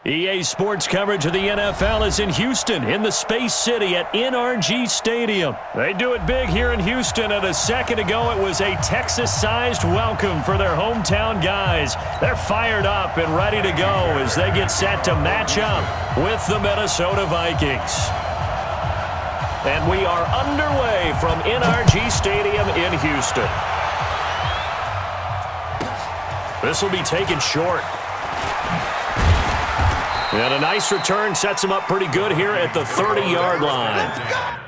EA Sports coverage of the NFL is in Houston, in the Space City at NRG Stadium. They do it big here in Houston, and a second ago it was a Texas-sized welcome for their hometown guys. They're fired up and ready to go as they get set to match up with the Minnesota Vikings. And we are underway from NRG Stadium in Houston. This will be taken short. And a nice return sets him up pretty good here at the 30-yard line.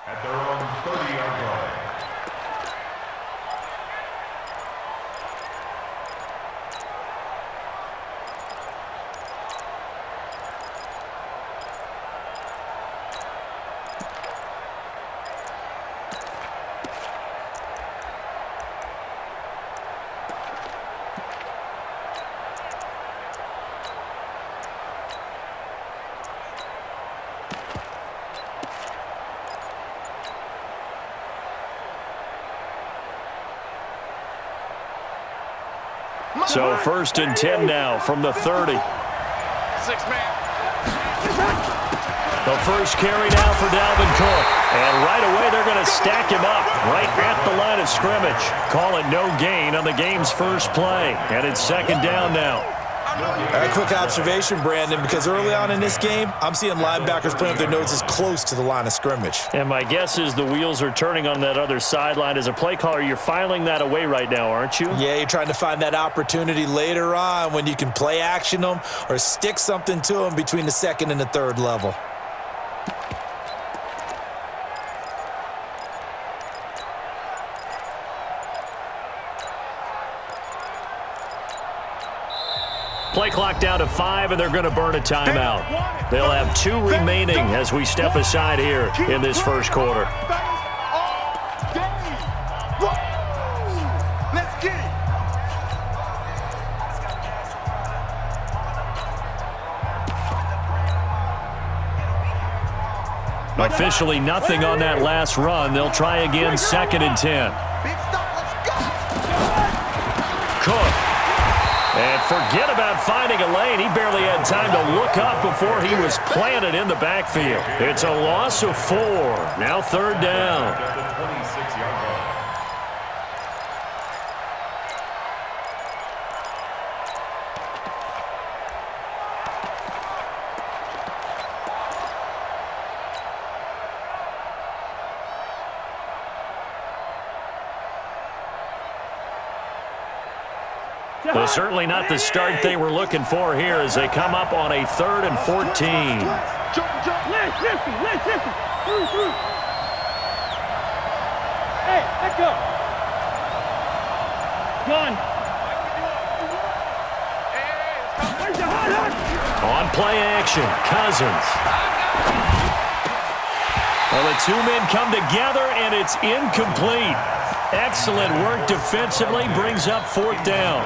At their own 30-yard line. So 1st and 10 now from the 30. Six-man. The first carry now for Dalvin Cook. And right away they're going to stack him up right at the line of scrimmage. Call it no gain on the game's first play. And it's 2nd down now. A quick observation, Brandon, because early on in this game, I'm seeing linebackers playing with their noses close to the line of scrimmage. And my guess is the wheels are turning on that other sideline. As a play caller, you're filing that away right now, aren't you? Yeah, you're trying to find that opportunity later on when you can play action them or stick something to them between the 2nd and the 3rd level. Play clock down to 5, and they're going to burn a timeout. They'll have 2 remaining as we step aside here in this first quarter. Officially nothing on that last run. They'll try again, 2nd and 10. Cook. And forget about finding a lane. He barely had time to look up before he was planted in the backfield. It's a loss of 4. Now 3rd down. At the 26-yard line. Well, certainly not the start they were looking for here as they come up on a 3rd and 14. Hey, let go. Gun. On play action, Cousins. Well, the two men come together, and it's incomplete. Excellent work defensively, brings up 4th down.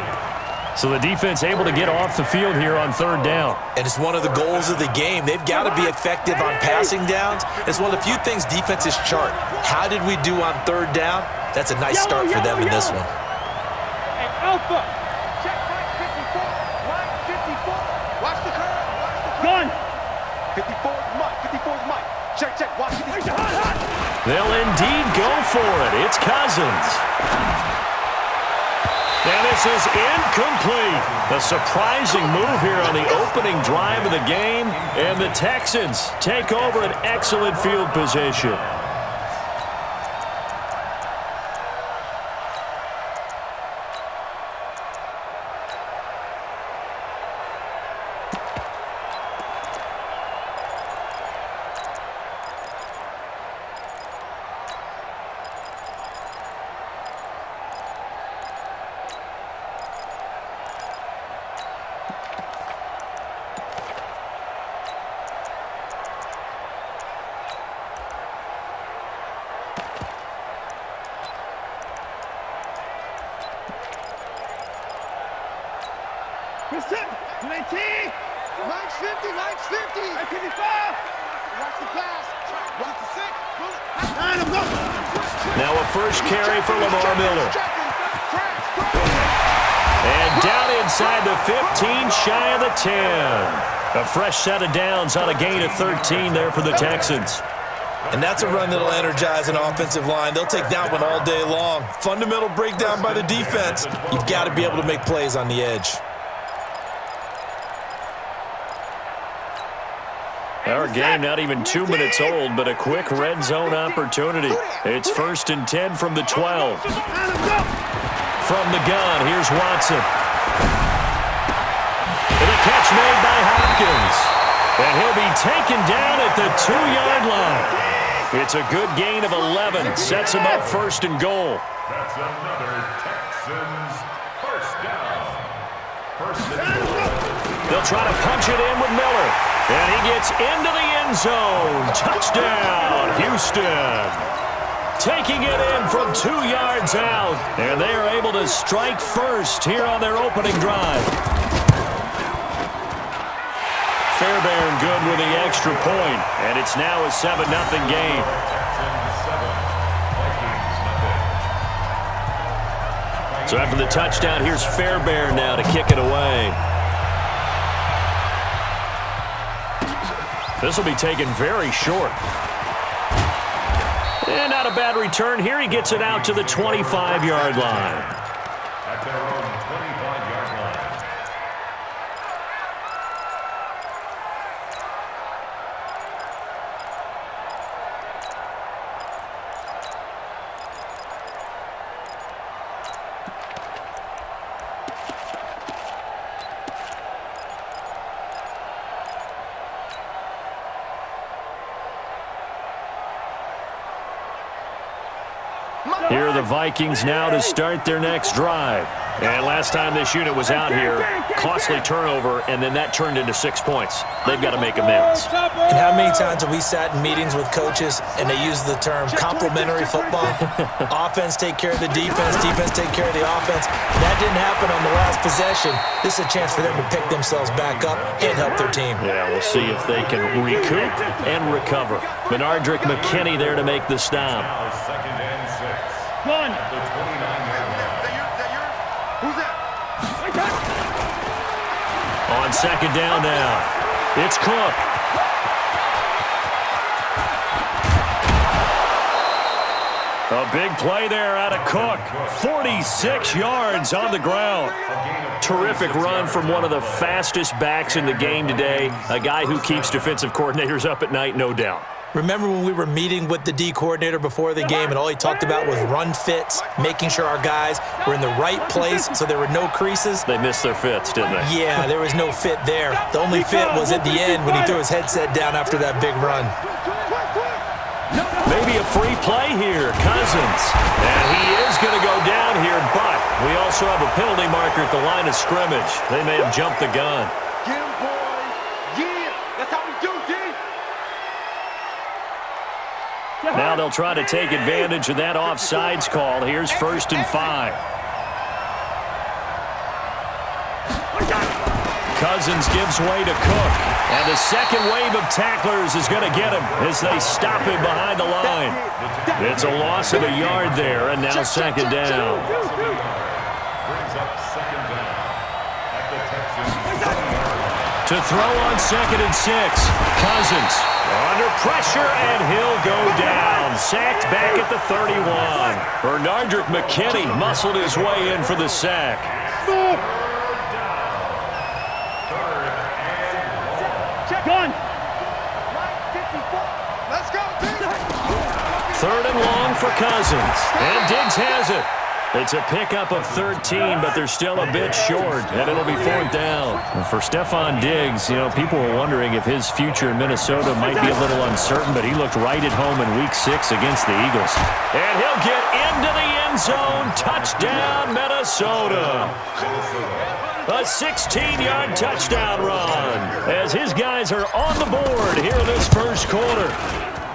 So the defense able to get off the field here on 3rd down. And it's one of the goals of the game. They've got to be effective on passing downs. It's one of the few things defenses chart. How did we do on 3rd down? That's a nice start for them in this one. Hey, Alpha. Check right 54. Right 54. Watch the curve. Gun. 54 is Mike. 54 is Mike. Check. Watch 54. They'll indeed go for it. It's Cousins. And this is incomplete. A surprising move here on the opening drive of the game. And the Texans take over an excellent field position. Now a first carry for Lamar Miller. And down inside the 15, shy of the 10. A fresh set of downs on a gain of 13 there for the Texans. And that's a run that'll energize an offensive line. They'll take that one all day long. Fundamental breakdown by the defense. You've got to be able to make plays on the edge. Our game not even 2 minutes old, but a quick red zone opportunity. It's 1st and 10 from the 12. From the gun, here's Watson. And a catch made by Hopkins. And he'll be taken down at the 2-yard line. It's a good gain of 11. Sets him up 1st and goal. That's another Texans first down. First and goal. They'll try to punch it in with Miller. And he gets into the end zone. Touchdown, Houston. Taking it in from 2 yards out. And they are able to strike first here on their opening drive. Fairbairn good with the extra point. And it's now a 7-0 game. So after the touchdown, here's Fairbairn now to kick it away. This will be taken very short. And not a bad return here. He gets it out to the 25-yard line. At their own 25-yard line. Here are the Vikings now to start their next drive. And last time this unit was out here, costly turnover, and then that turned into 6 points. They've got to make amends. And how many times have we sat in meetings with coaches and they use the term complementary football? Offense take care of the defense, defense take care of the offense. That didn't happen on the last possession. This is a chance for them to pick themselves back up and help their team. Yeah, we'll see if they can recoup and recover. Benardrick McKinney there to make the stop. Now 2nd and 6. Gun. At the 29-yard line. Who's that? On 2nd down now, it's Cook. A big play there out of Cook. 46 yards on the ground. Terrific run from one of the fastest backs in the game today. A guy who keeps defensive coordinators up at night, no doubt. Remember when we were meeting with the D coordinator before the game and all he talked about was run fits, making sure our guys were in the right place so there were no creases? They missed their fits, didn't they? Yeah, there was no fit there. The only fit was at the end when he threw his headset down after that big run. Maybe a free play here. Cousins. And he is going to go down here, but we also have a penalty marker at the line of scrimmage. They may have jumped the gun. Get him, boys. Yeah, that's how we do, D. Now they'll try to take advantage of that offsides call. Here's 1st and 5. Cousins gives way to Cook. And the second wave of tacklers is going to get him as they stop him behind the line. It's a loss of a yard there, and now 2nd down. Brings up 2nd down at the Texans. To throw on 2nd and 6. Cousins under pressure, and he'll go down. Sacked back at the 31. Bernardrick McKinney muscled his way in for the sack. Gun. Let's go, D. 3rd and long for Cousins. And Diggs has it. It's a pickup of 13, but they're still a bit short, and it'll be 4th down. And for Stephon Diggs, people were wondering if his future in Minnesota might be a little uncertain, but he looked right at home in Week 6 against the Eagles. And he'll get into the end zone. Touchdown, Minnesota. A 16-yard touchdown run as his guys are on the board here in this first quarter.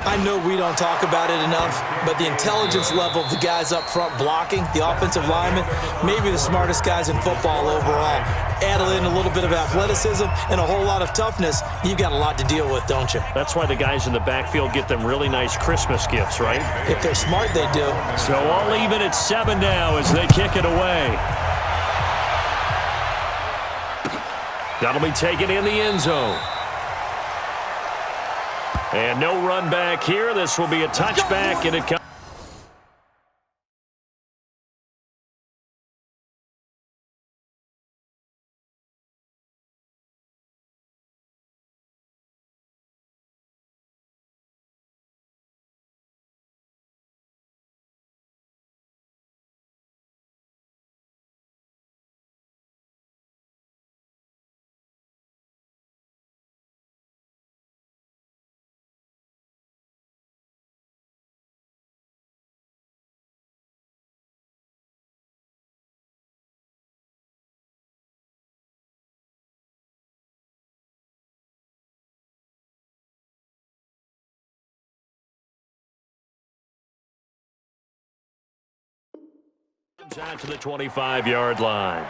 I know we don't talk about it enough, but the intelligence level of the guys up front blocking, the offensive linemen, maybe the smartest guys in football overall. Add in a little bit of athleticism and a whole lot of toughness, you've got a lot to deal with, don't you? That's why the guys in the backfield get them really nice Christmas gifts, right? If they're smart, they do. So all even at 7 now as they kick it away. That'll be taken in the end zone. And no run back here. This will be a touchback, and it comes. Out to the 25-yard line.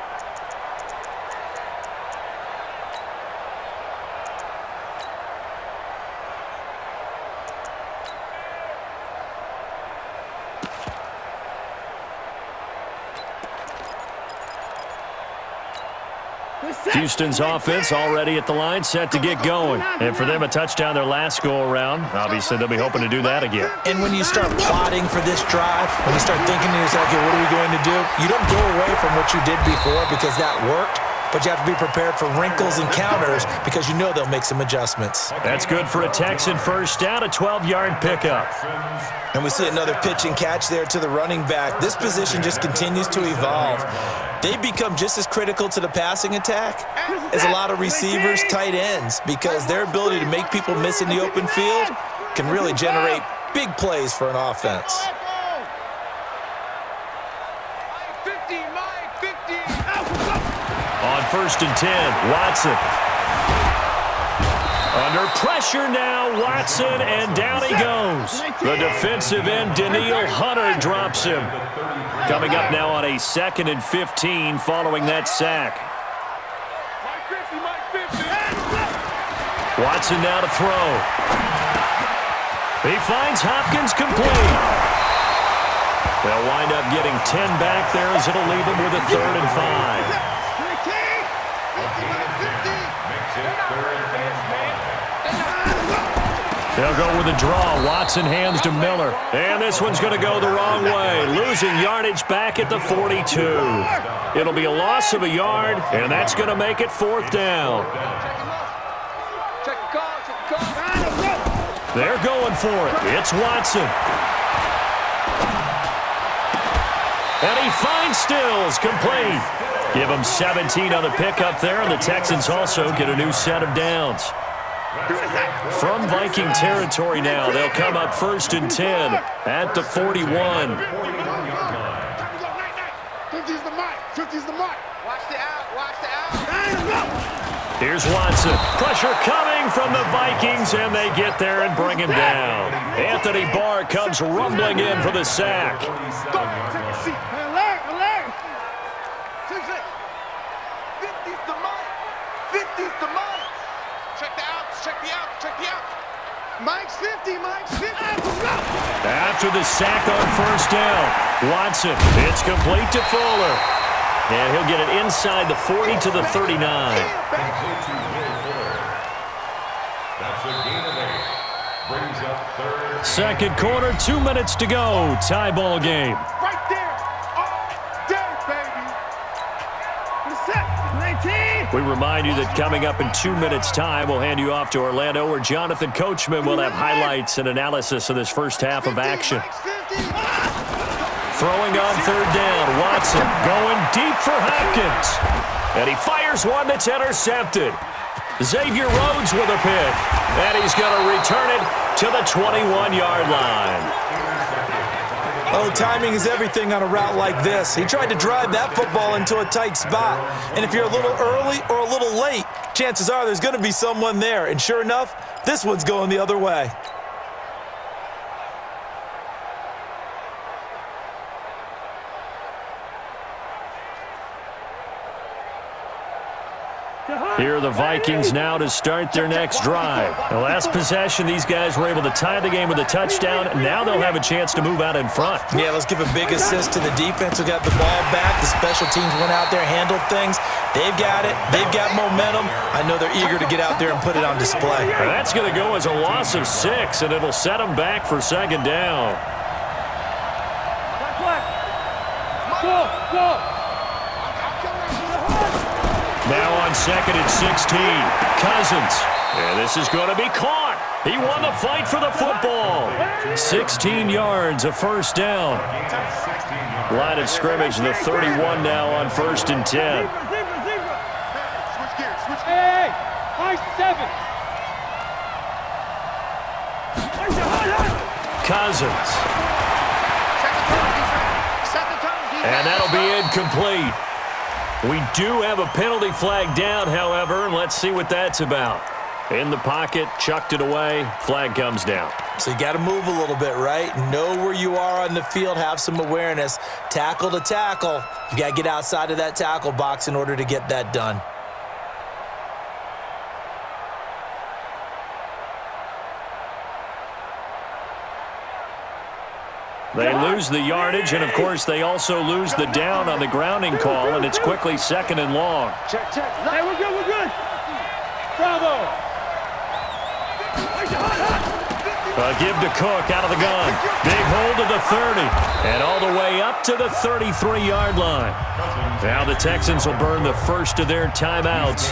Houston's offense already at the line, set to get going. And for them, a touchdown their last go-around. Obviously, they'll be hoping to do that again. And when you start plotting for this drive, when you start thinking to yourself, okay, what are we going to do? You don't go away from what you did before because that worked, but you have to be prepared for wrinkles and counters because you know they'll make some adjustments. That's good for a Texan first down, a 12-yard pickup. And we see another pitch and catch there to the running back. This position just continues to evolve. They become just as critical to the passing attack as a lot of receivers, tight ends, because their ability to make people miss in the open field can really generate big plays for an offense. On 1st and 10, Watson. Under pressure now, Watson, and down he goes. The defensive end, Daniil Hunter, drops him. Coming up now on a 2nd and 15 following that sack. Watson now to throw. He finds Hopkins complete. They'll wind up getting 10 back there as it'll leave him with a 3rd and 5. They'll go with a draw. Watson hands to Miller. And this one's going to go the wrong way. Losing yardage back at the 42. It'll be a loss of a yard, and that's going to make it 4th down. They're going for it. It's Watson. And he finds Stills, complete. Give him 17 on the pickup there, and the Texans also get a new set of downs. From Viking territory now, they'll come up 1st and 10 at the 41. 50's the mic. 50's the mic. Watch the out. Watch the out. Here's Watson. Pressure coming from the Vikings, and they get there and bring him down. Anthony Barr comes rumbling in for the sack. Take a seat. Alert. 50's the mic. 50's the mic. Check the outs. Check the outs. Check the outs. Mike's 50. Mike's 50. After the sack on 1st down, Watson, it's complete to Fuller. And he'll get it inside the 40 to the 39. That's a gain of 8. Brings up 3rd. Second quarter, 2 minutes to go. Tie ball game. Right there. All day, baby. Set. 19. We remind you that coming up in 2 minutes' time, we'll hand you off to Orlando, where Jonathan Coachman will have highlights and analysis of this first half of action. Throwing on 3rd down, Watson going deep for Hopkins. And he fires one that's intercepted. Xavier Rhodes with a pick. And he's going to return it to the 21-yard line. Oh, timing is everything on a route like this. He tried to drive that football into a tight spot. And if you're a little early or a little late, chances are there's going to be someone there. And sure enough, this one's going the other way. Here are the Vikings now to start their next drive. The last possession, these guys were able to tie the game with a touchdown. Now they'll have a chance to move out in front. Yeah, let's give a big assist to the defense who got the ball back. The special teams went out there, handled things. They've got it. They've got momentum. I know they're eager to get out there and put it on display. That's going to go as a loss of 6, and it'll set them back for 2nd down. Go. Now on 2nd and 16, Cousins. And this is going to be caught. He won the fight for the football. 16 yards, a 1st down. Line of scrimmage, the 31 now on 1st and 10. Switch gears. Hey, high 7. Cousins. Set the tone. And that'll be incomplete. We do have a penalty flag down, however, and let's see what that's about. In the pocket, chucked it away, flag comes down. So you got to move a little bit, right? Know where you are on the field, have some awareness. Tackle to tackle. You got to get outside of that tackle box in order to get that done. They lose the yardage, and, of course, they also lose the down on the grounding call, and it's quickly 2nd and long. Check. Hey, we're good. Bravo. A give to Cook out of the gun. Big hold to the 30, and all the way up to the 33-yard line. Now the Texans will burn the first of their timeouts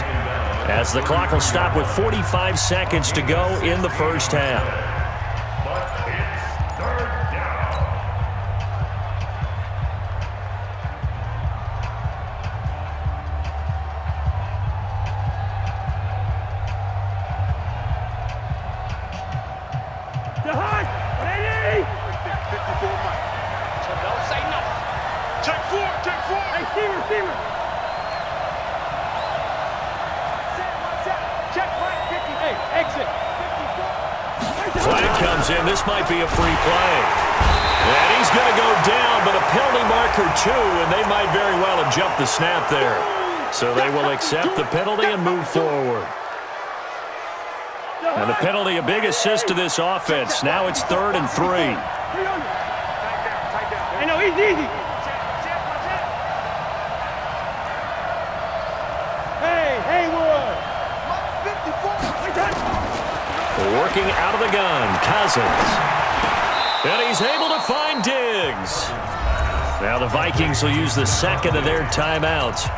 as the clock will stop with 45 seconds to go in the first half. Flag comes in. This might be a free play. And he's going to go down, but a penalty marker too, and they might very well have jumped the snap there. So they will accept the penalty and move forward. And the penalty, a big assist to this offense. Now it's 3rd and 3. I know, easy. Hey, Haywood. Working out of the gun, Cousins. And he's able to find Diggs. Now the Vikings will use the second of their timeouts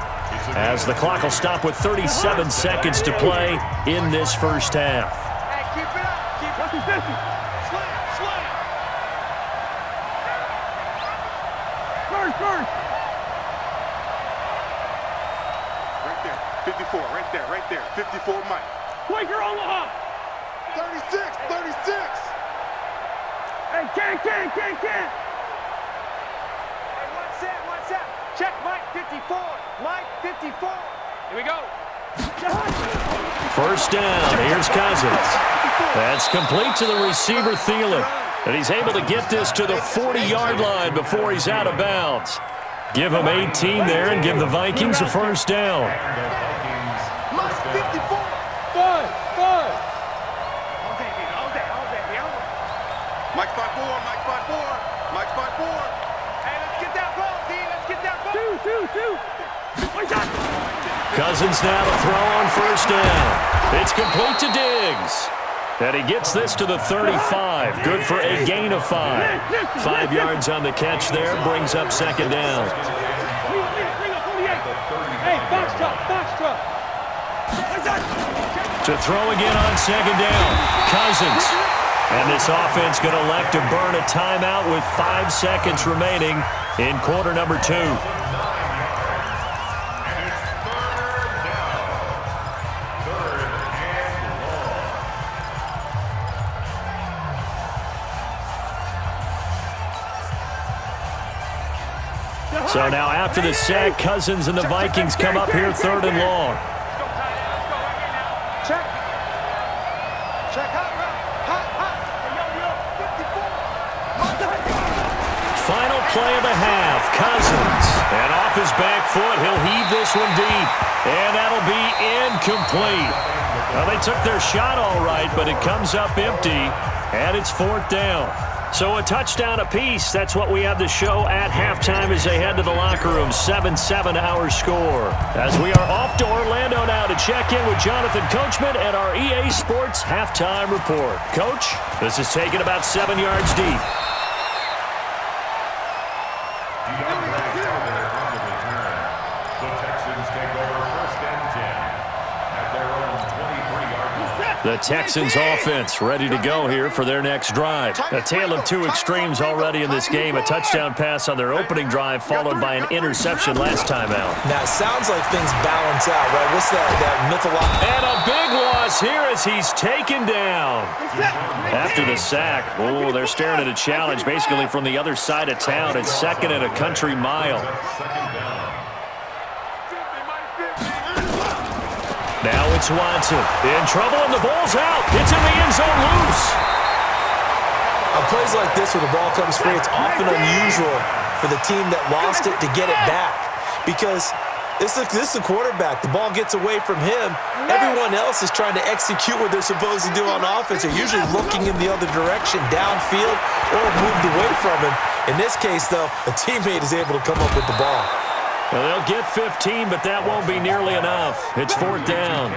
as the clock will stop with 37 seconds to play in this first half. Hey, keep it up. 54 Mike. Quaker Omaha. 36, 36. Hey, can't. Hey, what's that? Check Mike 54. Mike 54. Here we go. First down. Here's Cousins. That's complete to the receiver, Thielen. And he's able to get this to the 40-yard line before he's out of bounds. Give him 18 there and give the Vikings a first down. Mike 54. Good. All day. Mike 54, Mike 54, Mike 54. Hey, let's get that ball, D. Let's get that ball. Two. Cousins now to throw on first down. It's complete to Diggs. And he gets this to the 35. Good for a gain of 5. 5 yards on the catch there. Brings up second down. Bring up 48. Hey, box truck. To throw again on second down. Cousins. And this offense going to elect to burn a timeout with 5 seconds remaining in quarter number 2. So now after the sack, Cousins and the Vikings come up here 3rd and long. Check. Hot. Final play of the half, Cousins. And off his back foot, he'll heave this one deep. And that'll be incomplete. Well, they took their shot all right, but it comes up empty, and it's 4th down. So a touchdown apiece. That's what we have to show at halftime as they head to the locker room. 7-7 our score. As we are off to Orlando now to check in with Jonathan Coachman and our EA Sports halftime report. Coach, this is taken about 7 yards deep. The Texans take over 1st and 10 at their own 23-yard line. The Texans offense ready to go here for their next drive. A tale of two extremes already in this game. A touchdown pass on their opening drive followed by an interception last time out. Now, it sounds like things balance out, right? What's that mythological? And a big loss here as he's taken down. After the sack, they're staring at a challenge basically from the other side of town. It's 2nd and a country mile. Now it's Watson. In trouble, and the ball's out. It's in the end zone loose. On plays like this where the ball comes free, it's often unusual for the team that lost it to get it back. Because this is the quarterback. The ball gets away from him. Everyone else is trying to execute what they're supposed to do on offense. They're usually looking in the other direction, downfield, or moved away from him. In this case, though, a teammate is able to come up with the ball. Well, they'll get 15, but that won't be nearly enough. It's 4th down.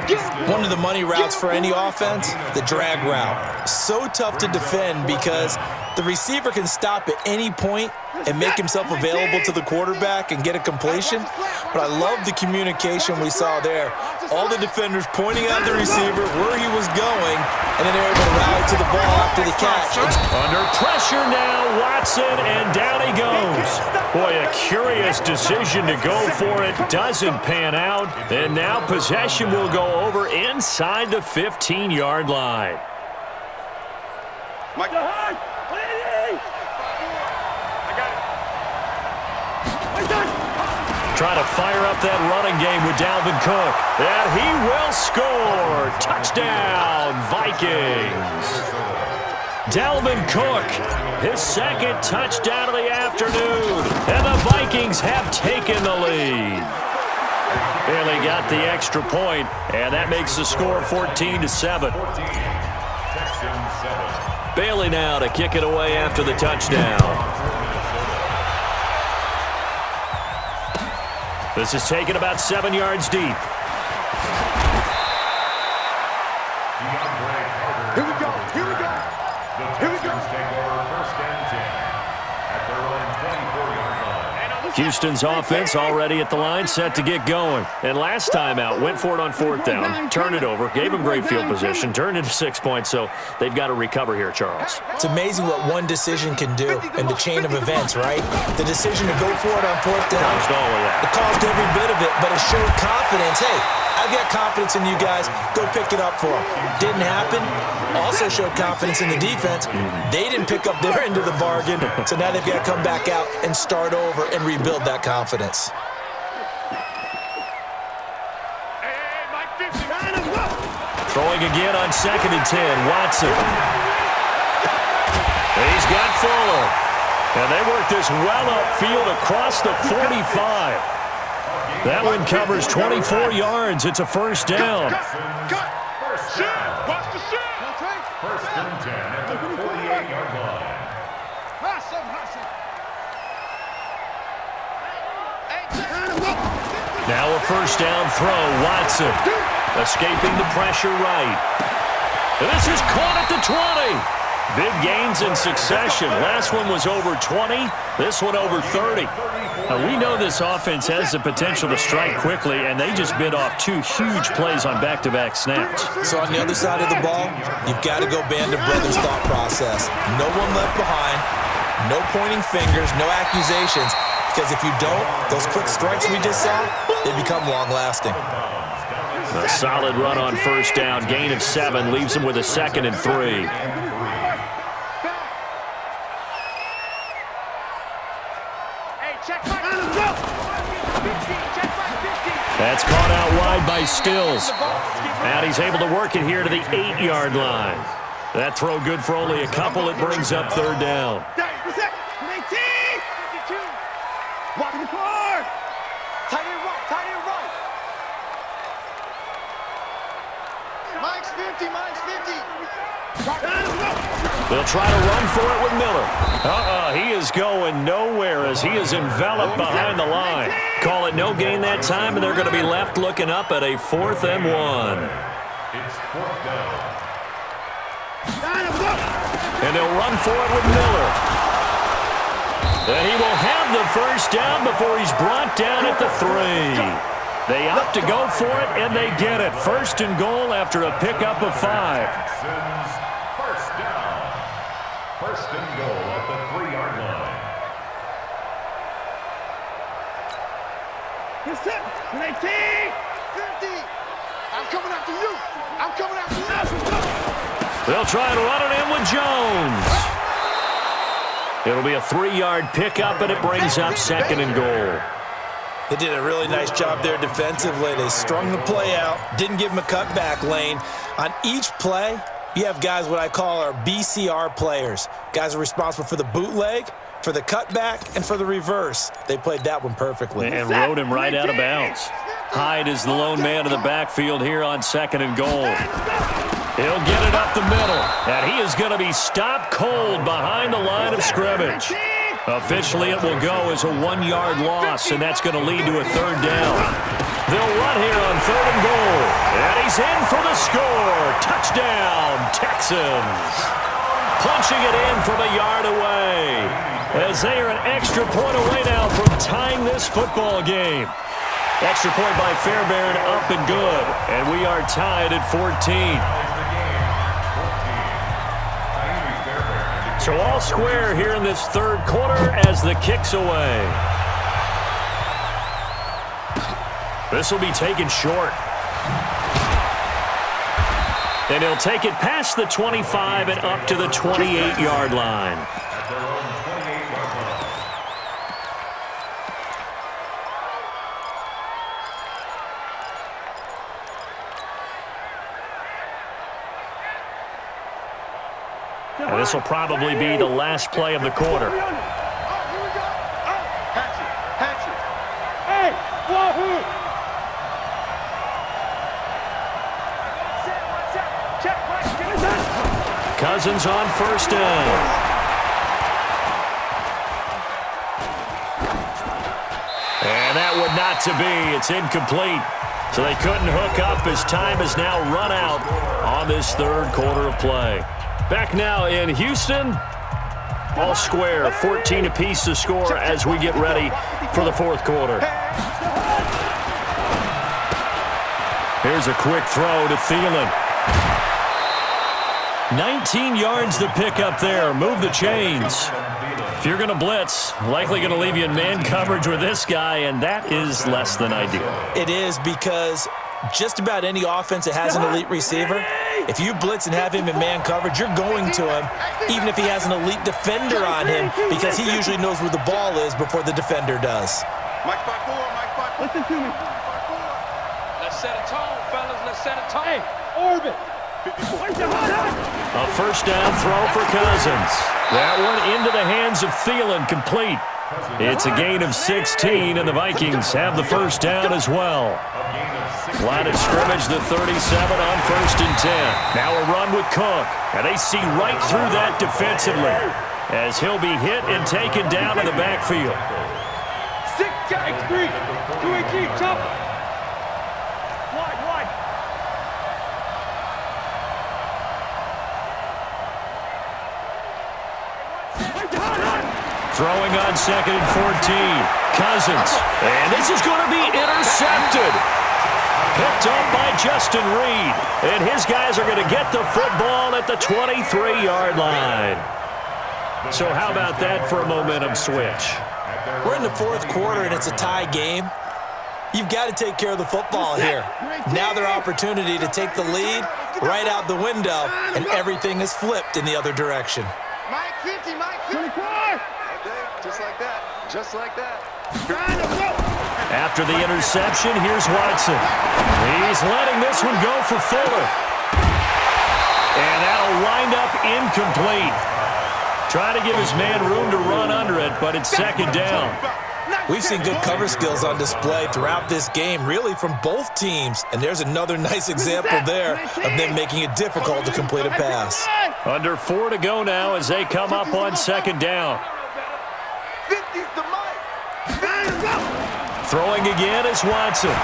One of the money routes for any offense, the drag route. So tough to defend because the receiver can stop at any point and make himself available to the quarterback and get a completion. But I love the communication we saw there. All the defenders pointing at the receiver where he was going, and then they're able to rally to the ball after the catch. Under pressure now, Watson, and down he goes. Boy, a curious decision to go for it. Doesn't pan out. And now possession will go over inside the 15-yard line. Mike. Trying to fire up that running game with Dalvin Cook. And he will score. Touchdown, Vikings. Dalvin Cook, his 2nd touchdown of the afternoon. And the Vikings have taken the lead. Barely got the extra point, and that makes the score 14-7. Bailey now to kick it away after the touchdown. This is taken about 7 yards deep. Here we go. The Texans take over 1st and 10 at their own 24-yard line. Houston's offense already at the line, set to get going. And last time out, went for it on 4th down, turned it over, gave them great field position, turned into 6 points, so they've got to recover here, Charles. It's amazing what one decision can do in the chain of events, right? The decision to go for it on 4th down. Caused all of that. It caused every bit of it, but it showed confidence. Hey, I've got confidence in you guys. Go pick it up for them. Didn't happen. Also showed confidence in the defense. They didn't pick up their end of the bargain, so now they've got to come back out and start over and rebuild that confidence. Throwing again on 2nd and 10. Watson. He's got Fuller. And they work this well upfield across the 45. That one covers 24 yards. It's a first down. Cut. Shoot. Watch the shoot. First and 10 at the 48-yard line. Now a first down throw. Watson escaping the pressure right. And this is caught at the 20. Big gains in succession. Last one was over 20. This one over 30. Now, we know this offense has the potential to strike quickly, and they just bit off 2 huge plays on back-to-back snaps. So on the other side of the ball, you've got to go Band of Brothers thought process. No one left behind, no pointing fingers, no accusations, because if you don't, those quick strikes we just saw, they become long-lasting. A solid run on first down. Gain of 7 leaves them with a 2nd and 3. That's caught out wide by Stills. And he's able to work it here to the 8-yard line. That throw good for only a couple. It brings up third down. They'll try to run for it with Miller. He is going nowhere as he is enveloped behind the line. Call it no gain that time, and they're going to be left looking up at a 4th and 1. It's 4th down. And they'll run for it with Miller. And he will have the first down before he's brought down at the 3. They opt to go for it, and they get it. 1st and goal after a pickup of 5. First down. 1st and goal at the 3-yard line. I'm coming after you. I'm coming after you. They'll try to run it in with Jones. It'll be a 3-yard pickup, and it brings up 2nd and goal. They did a really nice job there defensively. They strung the play out, didn't give him a cutback lane. On each play, you have guys what I call our BCR players. Guys are responsible for the bootleg, for the cutback, and for the reverse. They played that one perfectly. And rode him right out of bounds. Hyde is the lone man in the backfield here on 2nd and goal. He'll get it up the middle, and he is going to be stopped cold behind the line of scrimmage. Officially, it will go as a 1-yard loss, and that's going to lead to a 3rd down. They'll run here on 3rd and goal, and he's in for the score. Touchdown, Texans. Punching it in from a yard away, as they are an extra point away now from tying this football game. Extra point by Fairbairn, up and good, and we are tied at 14. So all square here in this 3rd quarter as the kick's away. This will be taken short. And he'll take it past the 25 and up to the 28-yard line. At their own 28-yard line. And this will probably be the last play of the quarter. Hey, Wahoo! Cousins on first down. And that would not to be. It's incomplete. So they couldn't hook up as time has now run out on this 3rd quarter of play. Back now in Houston. All square, 14 apiece to score as we get ready for the 4th quarter. Here's a quick throw to Thielen. 19 yards to pick up there. Move the chains. If you're going to blitz, likely going to leave you in man coverage with this guy, and that is less than ideal. It is, because just about any offense that has an elite receiver, if you blitz and have him in man coverage, you're going to him, even if he has an elite defender on him, because he usually knows where the ball is before the defender does. Mike 5-4, Mike 5-4. Listen to me. Let's set a tone, fellas. Let's set a tone. Hey, orbit. Where's your hot? A first down throw for Cousins. That one into the hands of Thielen, complete. It's a gain of 16, and the Vikings have the first down as well. Line of scrimmage, the 37 on 1st and 10. Now a run with Cook, and they see right through that defensively as he'll be hit and taken down in the backfield. 6-3. 2-8, chop. Wide. Throwing on 2nd and 14. Cousins. And this is going to be intercepted. Picked up by Justin Reed. And his guys are going to get the football at the 23-yard line. So how about that for a momentum switch? We're in the 4th quarter, and it's a tie game. You've got to take care of the football here. Now their opportunity to take the lead right out the window, and everything is flipped in the other direction. Mike 50, Mike 50. 24. Just like that. Just like that. After the interception, here's Watson. He's letting this one go for Fuller. And that'll wind up incomplete. Trying to give his man room to run under it, but it's 2nd down. We've seen good cover skills on display throughout this game, really from both teams. And there's another nice example there of them making it difficult to complete a pass. Under 4 to go now as they come up on 2nd down. 50's the Mike. Throwing again is Watson.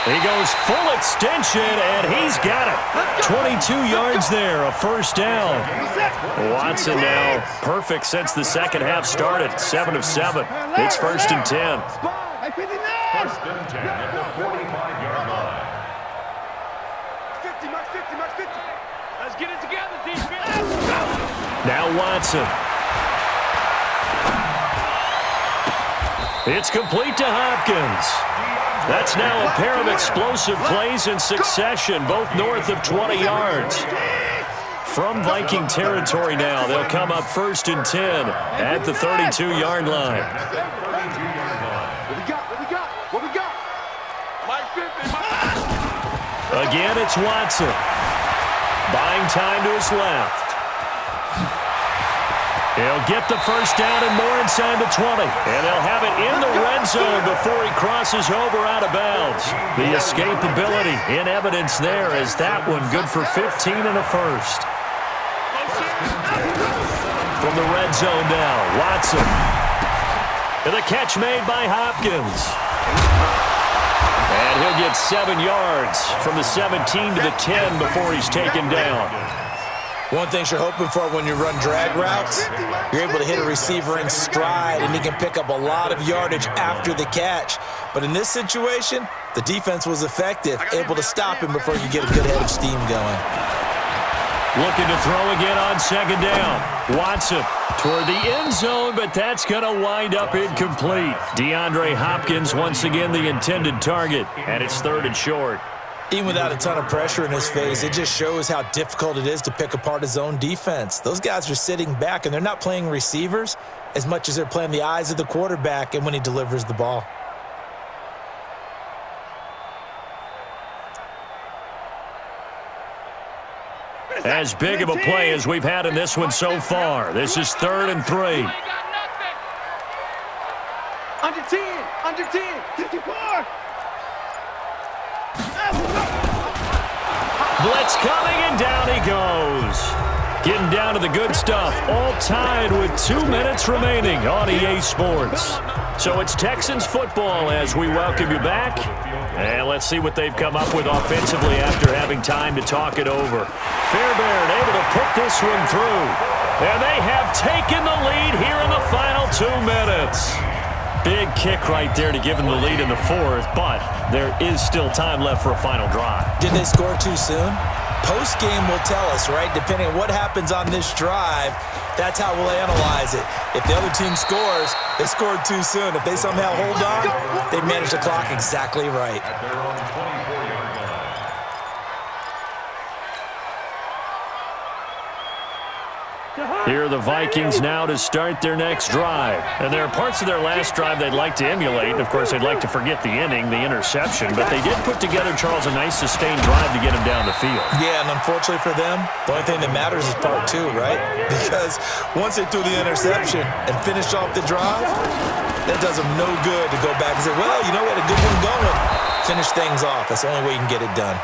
He goes full extension, and he's got it. 22 yards there, a first down. Watson now perfect since the second half started. 7 of 7. It's 1st and 10. 1st and 10 at the 45-yard line. 50, Mike 50, Mike 50. Let's get it together, defense. Now Watson. It's complete to Hopkins. That's now a pair of explosive plays in succession, both north of 20 yards. From Viking territory now, they'll come up 1st and 10 at the 32-yard line. What we got? Mike 50, Mike. Again, it's Watson. Buying time to his left. He'll get the first down and more inside the 20. And they'll have it in the red zone before he crosses over out of bounds. The escapability in evidence there as that one good for 15 and a first. From the red zone now, Watson. And the catch made by Hopkins. And he'll get 7 yards from the 17 to the 10 before he's taken down. One thing you're hoping for when you run drag routes, you're able to hit a receiver in stride, and he can pick up a lot of yardage after the catch. But in this situation, the defense was effective, able to stop him before you get a good head of steam going. Looking to throw again on 2nd down. Watson toward the end zone, but that's going to wind up incomplete. DeAndre Hopkins once again the intended target, and it's 3rd and short. Even without a ton of pressure in his face, it just shows how difficult it is to pick apart his own defense. Those guys are sitting back, and they're not playing receivers as much as they're playing the eyes of the quarterback and when he delivers the ball. As big of a play as we've had in this one so far. This is 3rd and 3. Under 10, under 10. 54. Blitz coming, and down he goes. Getting down to the good stuff, all tied with 2 minutes remaining on EA Sports. So it's Texans football as we welcome you back. And let's see what they've come up with offensively after having time to talk it over. Fairbairn able to put this one through. And they have taken the lead here in the final 2 minutes. Big kick right there to give them the lead in the 4th, but there is still time left for a final drive. Did they score too soon? Post-game will tell us, right? Depending on what happens on this drive, that's how we'll analyze it. If the other team scores, they scored too soon. If they somehow hold on, they manage the clock exactly right. At their own 24-yard line. Here are the Vikings now to start their next drive. And there are parts of their last drive they'd like to emulate. And, of course, they'd like to forget the inning, the interception. But they did put together, Charles, a nice sustained drive to get him down the field. Yeah, and unfortunately for them, the only thing that matters is part two, right? Because once they threw the interception and finished off the drive, that does them no good to go back and say, well, you know, we had a good one going. Finish things off. That's the only way you can get it done.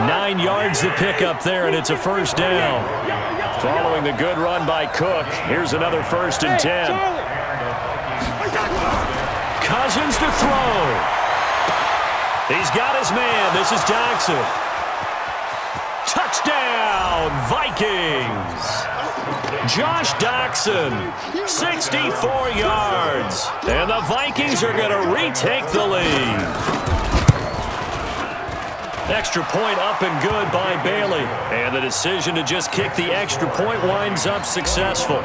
9 yards to pick up there, and it's a first down. Following the good run by Cook, here's another 1st and 10. Cousins to throw. He's got his man. This is Jackson. Touchdown, Vikings. Josh Doxson, 64 yards. And the Vikings are going to retake the lead. Extra point up and good by Bailey. And the decision to just kick the extra point winds up successful.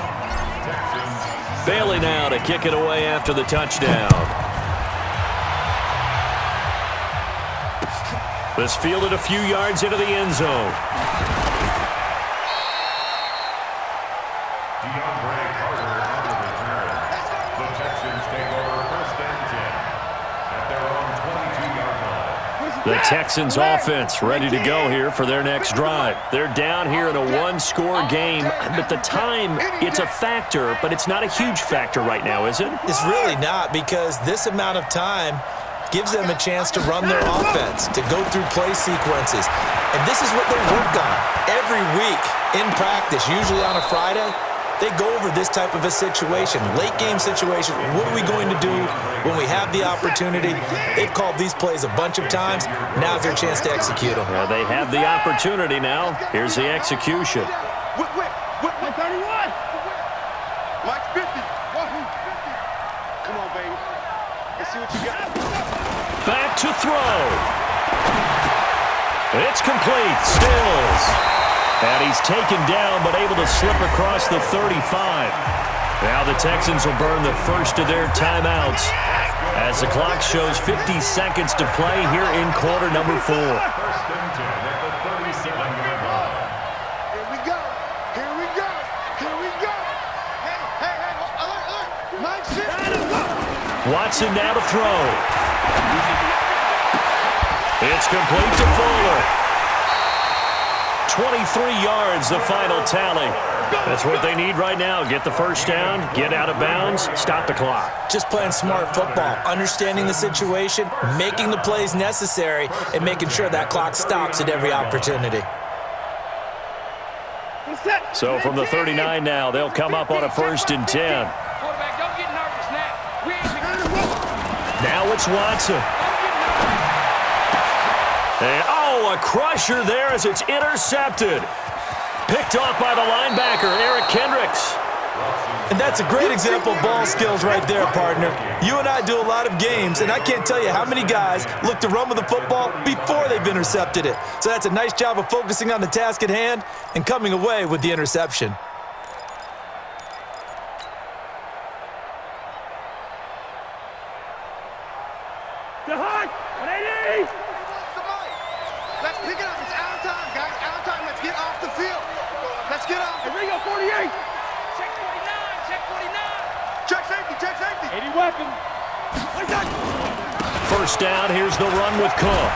Bailey now to kick it away after the touchdown. This fielded a few yards into the end zone. The Texans take over 1st and 10 at their own 22-yard line. The Texans offense ready to go here for their next drive. They're down here in a one-score game, but the time, it's a factor, but it's not a huge factor right now, is it? It's really not, because this amount of time gives them a chance to run their offense, to go through play sequences. And this is what they work on every week in practice, usually on a Friday. They go over this type of a situation, late game situation. What are we going to do when we have the opportunity? They've called these plays a bunch of times. Now's their chance to execute them. Well, they have the opportunity now. Here's the execution. Whip, 31. Mike 50. Come on, baby. Let's see what you got. Back to throw. It's complete. Stills. And he's taken down, but able to slip across the 35. Now the Texans will burn the first of their timeouts as the clock shows 50 seconds to play here in quarter number 4. 1st and 10 at the 37-yard line. Here we go. Here we go. Here we go. Hey, alert. Mike Shit. Watson now to throw. It's complete to Fuller. 23 yards, the final tally. That's what they need right now. Get the first down, get out of bounds, stop the clock. Just playing smart football, understanding the situation, making the plays necessary, and making sure that clock stops at every opportunity. So from the 39 now, they'll come up on a 1st and 10. Quarterback, don't get nervous now. Now it's Watson. And, a crusher there as it's intercepted. Picked off by the linebacker, Eric Kendricks. And that's a great example of ball skills right there, partner. You and I do a lot of games, and I can't tell you how many guys look to run with the football before they've intercepted it. So that's a nice job of focusing on the task at hand and coming away with the interception. Let's pick it up. It's out of time, guys. Out of time. Let's get off the field. Let's get off. Hey, Ringo, 48. Check 49. Check safety. 80 weapon. First down, here's the run with Cook.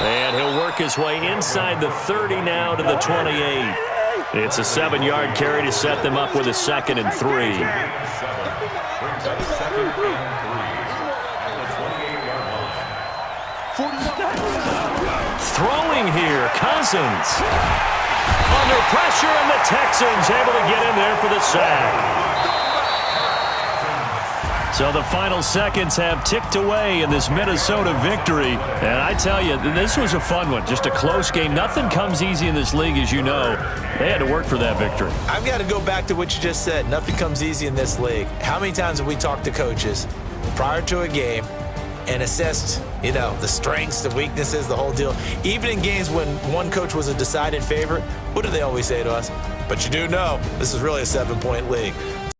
And he'll work his way inside the 30 now to the 28. It's a 7-yard carry to set them up with a 2nd and 3. Brings up 2nd and 3 at the 28-yard line. Throwing here, Cousins. Under pressure, and the Texans able to get in there for the sack. So the final seconds have ticked away in this Minnesota victory. And I tell you, this was a fun one. Just a close game. Nothing comes easy in this league, as you know. They had to work for that victory. I've got to go back to what you just said. Nothing comes easy in this league. How many times have we talked to coaches prior to a game, and assessed, the strengths, the weaknesses, the whole deal. Even in games when one coach was a decided favorite, what do they always say to us? But you do know this is really a 7-point league.